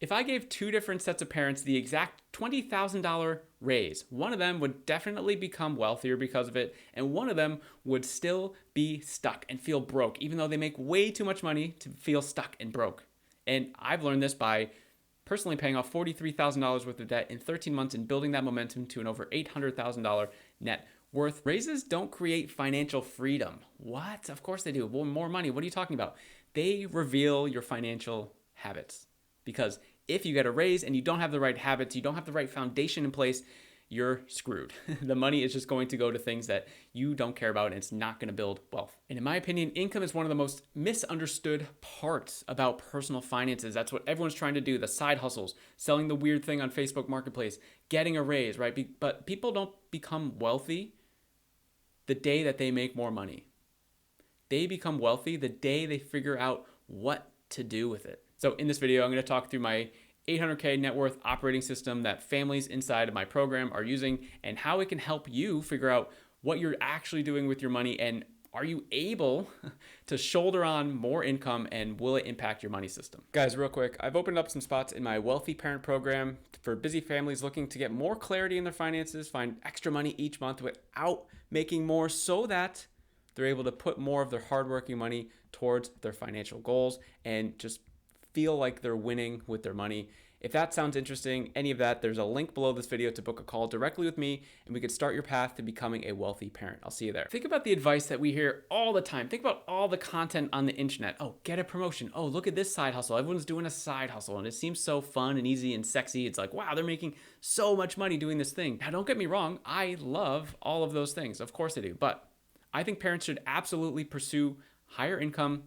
If I gave two different sets of parents the exact $20,000 raise, one of them would definitely become wealthier because of it, and one of them would still be stuck and feel broke, even though they make way too much money to feel stuck and broke. And I've learned this by personally paying off $43,000 worth of debt in 13 months and building that momentum to an over $800,000 net worth. Raises don't create financial freedom. What? Of course they do. Well, more money. What are you talking about? They reveal your financial habits. Because if you get a raise and you don't have the right habits, you don't have the right foundation in place, you're screwed. The money is just going to go to things that you don't care about, and it's not going to build wealth. And in my opinion, income is one of the most misunderstood parts about personal finances. That's what everyone's trying to do, the side hustles, selling the weird thing on Facebook Marketplace, getting a raise, right? But people don't become wealthy the day that they make more money. They become wealthy the day they figure out what to do with it. So in this video, I'm going to talk through my 800K net worth operating system that families inside of my program are using and how it can help you figure out what you're actually doing with your money, and are you able to shoulder on more income, and will it impact your money system? Guys, real quick, I've opened up some spots in my Wealthy Parent program for busy families looking to get more clarity in their finances, find extra money each month without making more, so that they're able to put more of their hardworking money towards their financial goals and just feel like they're winning with their money. If that sounds interesting, any of that, there's a link below this video to book a call directly with me, and we could start your path to becoming a wealthy parent. I'll see you there. Think about the advice that we hear all the time. Think about all the content on the internet. Oh, get a promotion. Oh, look at this side hustle. Everyone's doing a side hustle, and it seems so fun and easy and sexy. It's like, wow, they're making so much money doing this thing. Now, don't get me wrong. I love all of those things. Of course I do. But I think parents should absolutely pursue higher income,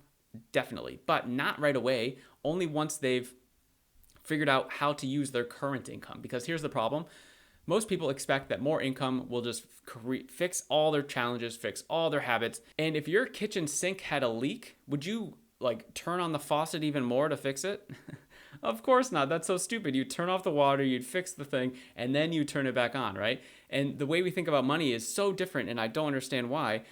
definitely, but not right away, only once they've figured out how to use their current income. Because here's the problem. Most people expect that more income will just fix all their challenges, fix all their habits. And if your kitchen sink had a leak, would you like turn on the faucet even more to fix it? Of course not. That's so stupid. You turn off the water, you'd fix the thing, and then you turn it back on, right? And the way we think about money is so different, and I don't understand why.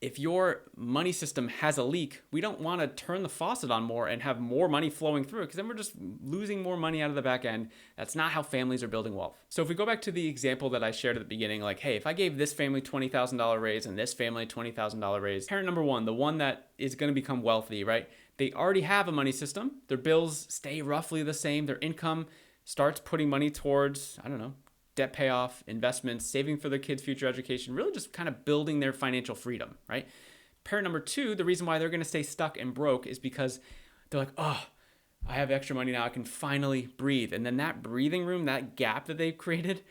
If your money system has a leak, we don't want to turn the faucet on more and have more money flowing through it, because then we're just losing more money out of the back end. That's not how families are building wealth. So if we go back to the example that I shared at the beginning, like, hey, if I gave this family $20,000 raise and this family $20,000 raise, parent number one, the one that is going to become wealthy, right? They already have a money system. Their bills stay roughly the same. Their income starts putting money towards, I don't know, debt payoff, investments, saving for their kids' future education, really just kind of building their financial freedom, right? Parent number two, the reason why they're going to stay stuck and broke is because they're like, oh, I have extra money now. I can finally breathe. And then that breathing room, that gap that they've created,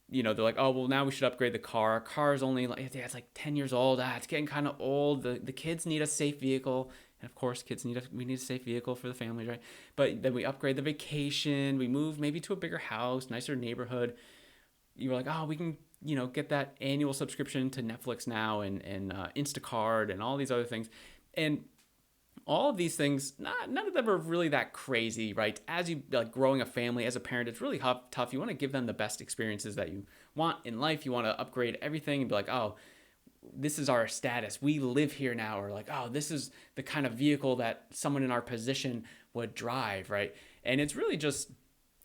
you know, they're like, oh, well, now we should upgrade the car. Our car is only like, yeah, it's like 10 years old. It's getting kind of old. The kids need a safe vehicle. And of course, we need a safe vehicle for the family, right? But then we upgrade the vacation. We move maybe to a bigger house, nicer neighborhood. You were like, oh, we can, you know, get that annual subscription to Netflix now and Instacart and all these other things. And all of these things, none of them are really that crazy, right? As you like growing a family, as a parent, it's really tough. You want to give them the best experiences that you want in life. You want to upgrade everything and be like, oh, this is our status. We live here now. Or like, oh, this is the kind of vehicle that someone in our position would drive, right? And it's really just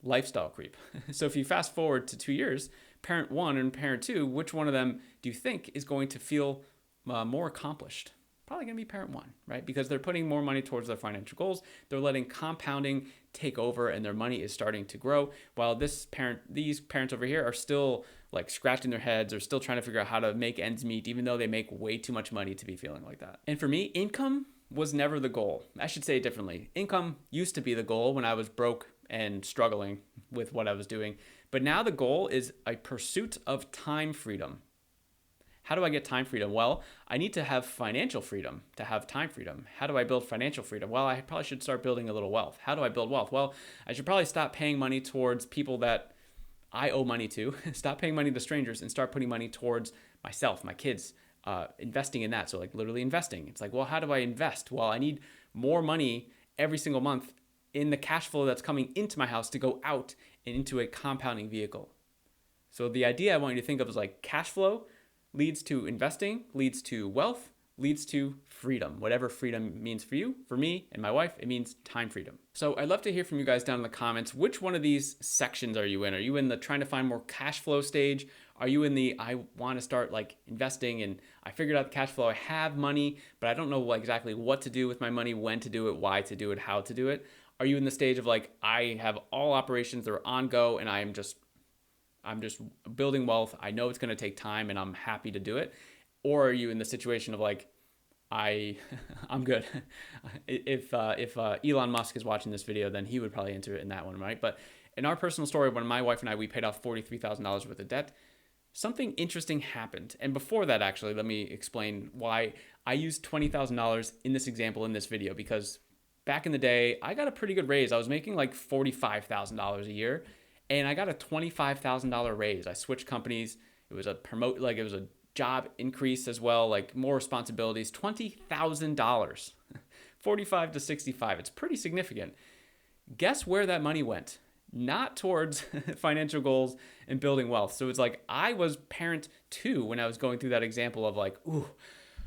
lifestyle creep. So if you fast forward to 2 years, parent one and parent two, which one of them do you think is going to feel more accomplished? Probably going to be parent one, right? Because they're putting more money towards their financial goals. They're letting compounding take over and their money is starting to grow. While these parents over here are still like scratching their heads or still trying to figure out how to make ends meet, even though they make way too much money to be feeling like that. And for me, income was never the goal. I should say it differently. Income used to be the goal when I was broke and struggling with what I was doing. But now the goal is a pursuit of time freedom. How do I get time freedom? Well, I need to have financial freedom to have time freedom. How do I build financial freedom? Well, I probably should start building a little wealth. How do I build wealth? Well, I should probably stop paying money towards people that I owe money to, stop paying money to strangers, and start putting money towards myself, my kids, investing in that. So like literally investing. It's like, well, how do I invest? Well, I need more money every single month in the cash flow that's coming into my house to go out and into a compounding vehicle. So the idea I want you to think of is like cash flow leads to investing, leads to wealth, leads to freedom. Whatever freedom means for you, for me and my wife, it means time freedom. So I'd love to hear from you guys down in the comments. Which one of these sections are you in? Are you in the trying to find more cash flow stage? Are you in the I want to start like investing and I figured out the cash flow, I have money, but I don't know exactly what to do with my money, when to do it, why to do it, how to do it? Are you in the stage of like I have all operations that are on go and I'm just building wealth. I know it's going to take time and I'm happy to do it. Or are you in the situation of like, I'm good. If Elon Musk is watching this video, then he would probably enter it in that one, right? But in our personal story, when my wife and I, we paid off $43,000 worth of debt, something interesting happened. And before that, actually, let me explain why I used $20,000 in this example in this video, because back in the day, I got a pretty good raise. I was making like $45,000 a year and I got a $25,000 raise. I switched companies. It was a job increase as well, like more responsibilities, $20,000, 45 to 65. It's pretty significant. Guess where that money went? Not towards financial goals and building wealth. So it's like I was parent two when I was going through that example of like, ooh,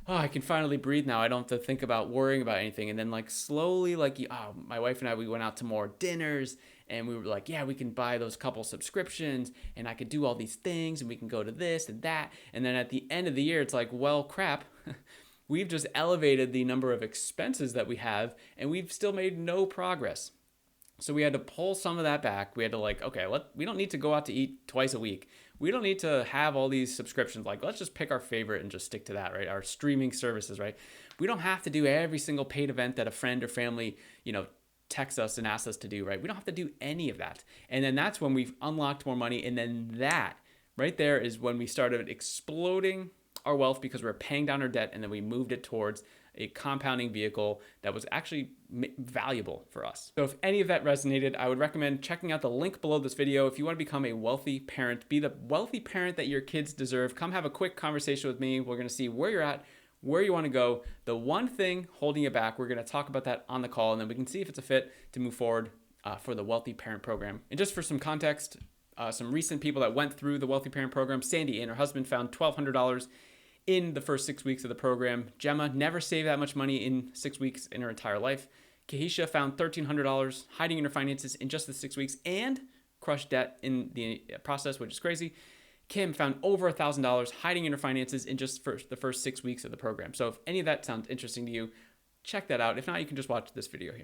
oh, I can finally breathe now. I don't have to think about worrying about anything. And then like slowly, like my wife and I, we went out to more dinners and we were like, yeah, we can buy those couple subscriptions and I could do all these things and we can go to this and that. And then at the end of the year, it's like, well, crap. We've just elevated the number of expenses that we have and we've still made no progress. So we had to pull some of that back. We had to like, okay, we don't need to go out to eat twice a week. We don't need to have all these subscriptions. Like, let's just pick our favorite and just stick to that, right? Our streaming services, right? We don't have to do every single paid event that a friend or family, texts us and asks us to do, right? We don't have to do any of that. And then that's when we've unlocked more money. And then that right there is when we started exploding our wealth because we were paying down our debt and then we moved it towards a compounding vehicle that was actually valuable for us. So if any of that resonated, I would recommend checking out the link below this video. If you want to become a wealthy parent, be the wealthy parent that your kids deserve, come have a quick conversation with me. We're going to see where you're at, where you want to go, the one thing holding you back. We're going to talk about that on the call, and then we can see if it's a fit to move forward for the Wealthy Parent Program. And just for some context, some recent people that went through the Wealthy Parent Program, Sandy and her husband found $1,200 in the first 6 weeks of the program. Gemma never saved that much money in 6 weeks in her entire life. Kahisha found $1,300 hiding in her finances in just the 6 weeks and crushed debt in the process, which is crazy. Kim found over $1,000 hiding in her finances in just the first 6 weeks of the program. So if any of that sounds interesting to you, check that out. If not, you can just watch this video here.